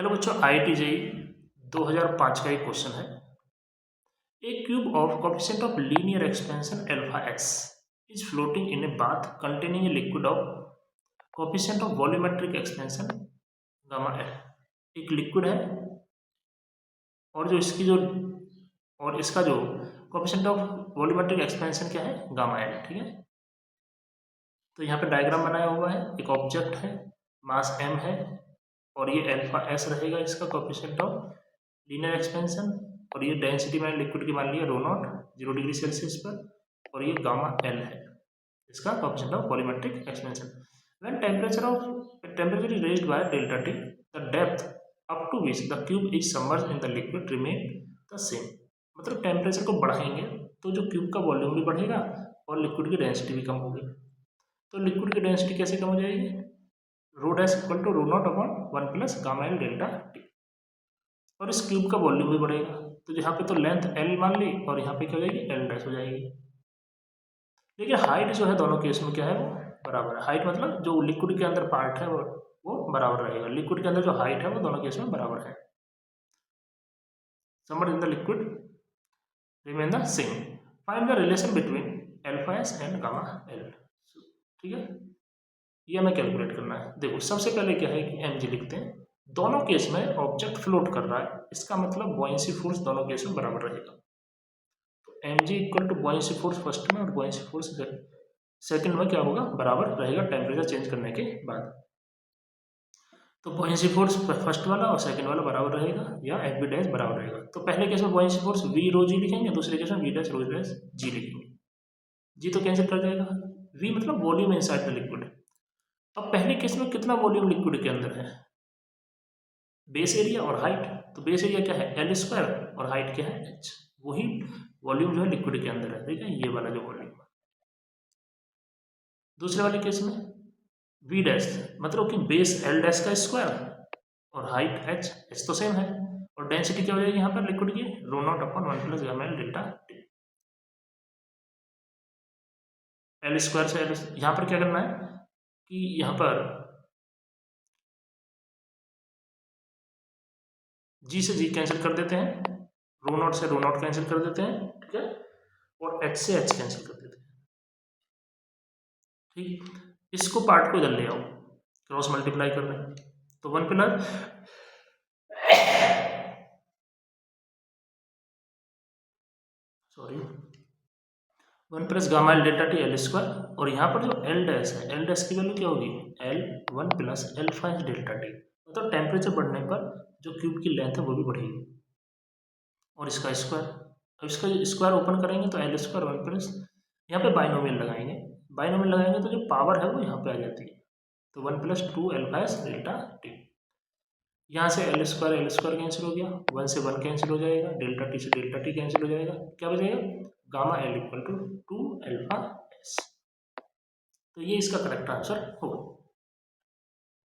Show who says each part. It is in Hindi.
Speaker 1: हेलो बच्चों, IIT JEE 2005 का एक क्वेश्चन है। A cube of coefficient of linear expansion alpha x is floating in a bath containing a liquid of coefficient of volumetric expansion gamma L. एक लिक्विड है और इसका जो कोएफिशिएंट ऑफ वॉल्यूमेट्रिक एक्सपेंशन क्या है, गामा एल। ठीक है, तो यहाँ पे डायग्राम बनाया हुआ है। एक ऑब्जेक्ट है, मास m है और ये अल्फा एस रहेगा इसका कोएफिशिएंट ऑफ लीनियर एक्सपेंशन, और ये डेंसिटी मैंने लिक्विड की मान लिया रो नॉट 0 डिग्री सेल्सियस पर, और ये गामा एल है इसका coefficient of volumetric expansion. When temperature is raised by delta T, the depth up to which the cube is submerged in the liquid remain the same. मतलब टेम्परेचर को बढ़ाएंगे तो जो क्यूब का वॉल्यूम भी बढ़ेगा और लिक्विड की डेंसिटी भी कम होगी। तो लिक्विड की डेंसिटी कैसे कम हो जाएगी? Rho dash equal to rho not upon 1 plus gamma L delta T, और इस क्यूब का वॉल्यूम भी बढ़ेगा। तो यहाँ पे तो लेंथ एल मान ली और यहाँ पे क्या हो जाएगी, एल डैश हो जाएगी। लेकिन हाइट जो है दोनों केस में क्या है, वो बराबर है। हाइट मतलब जो लिक्विड के अंदर पार्ट है वो बराबर रहेगा। लिक्विड के अंदर जो हाइट है वो दोनों केस में बराबर है। Submerged in the liquid remain the same. Find the relation between alpha S and gamma L. ठीक है, ये हमें कैलकुलेट करना है। देखो सबसे पहले क्या है कि mg लिखते हैं। दोनों केस में ऑब्जेक्ट फ्लोट कर रहा है, इसका मतलब बॉयंसी फोर्स दोनों केस में बराबर रहेगा। तो mg equal to buoyancy force first में और बॉयंसी फोर्स सेकंड में क्या होगा, बराबर रहेगा टेम्परेचर चेंज करने के बाद। तो बॉयंसी फोर्स फर्स्ट वाला और सेकंड वाला बराबर रहेगा, या एफ बी डैश बराबर रहेगा। तो पहले केस में बॉयंसी फोर्स वी रो जी लिखेंगे, दूसरे केस में वी डैश रो डैश जी लिखेंगे। जी तो कैंसिल कर जाएगा, वी मतलब वॉल्यूम इनसाइड द लिक्विड। अब पहले केस में कितना वॉल्यूम लिक्विड के अंदर है, बेस एरिया और हाइट। तो बेस एरिया क्या है, एल स्क्वायर, और हाइट क्या है, एच। वही वॉल्यूम जो है लिक्विड के अंदर है। ठीक है, ये वाला जो वॉल्यूम। दूसरे वाले केस में वी डैश मतलब कि बेस एल डैश का स्क्वायर और हाइट एच, एच तो सेम है, और डेंसिटी क्या हो जाएगी यहाँ पर लिक्विड की, rho not upon 1 plus gamma L delta T. L square से एल, यहाँ पर क्या करना है कि यहाँ पर जी से जी कैंसिल कर देते हैं, रो नॉट से रो नॉट कैंसिल कर देते हैं। ठीक है, और एच से एच कैंसिल कर देते हैं। ठीक, इसको पार्ट को इधर ले आओ, क्रॉस मल्टीप्लाई कर रहे हैं। तो 1 plus sorry 1 plus gamma L delta T L square, और यहाँ पर जो एल डैश है, एल डैश की वैल्यू क्या होगी, L 1 plus alpha H delta T. मतलब टेम्परेचर बढ़ने पर जो क्यूब की लेंथ है वो भी बढ़ेगी, और इसका स्क्वायर। अब इसका स्क्वायर ओपन करेंगे तो एल स्क्वायर 1 प्लस, यहाँ पे बाइनोमियल लगाएंगे। बाइनोमियल लगाएंगे तो जो पावर है वो यहाँ पे आ जाती है, तो 1 plus 2 alpha H delta T. यहाँ से एल स्क्वायर कैंसिल हो गया, 1 से 1 कैंसिल हो जाएगा, डेल्टा टी से डेल्टा टी कैंसिल हो जाएगा, क्या बचेगा, gamma L equal to 2 alpha S. तो ये इसका करेक्ट आंसर होगा।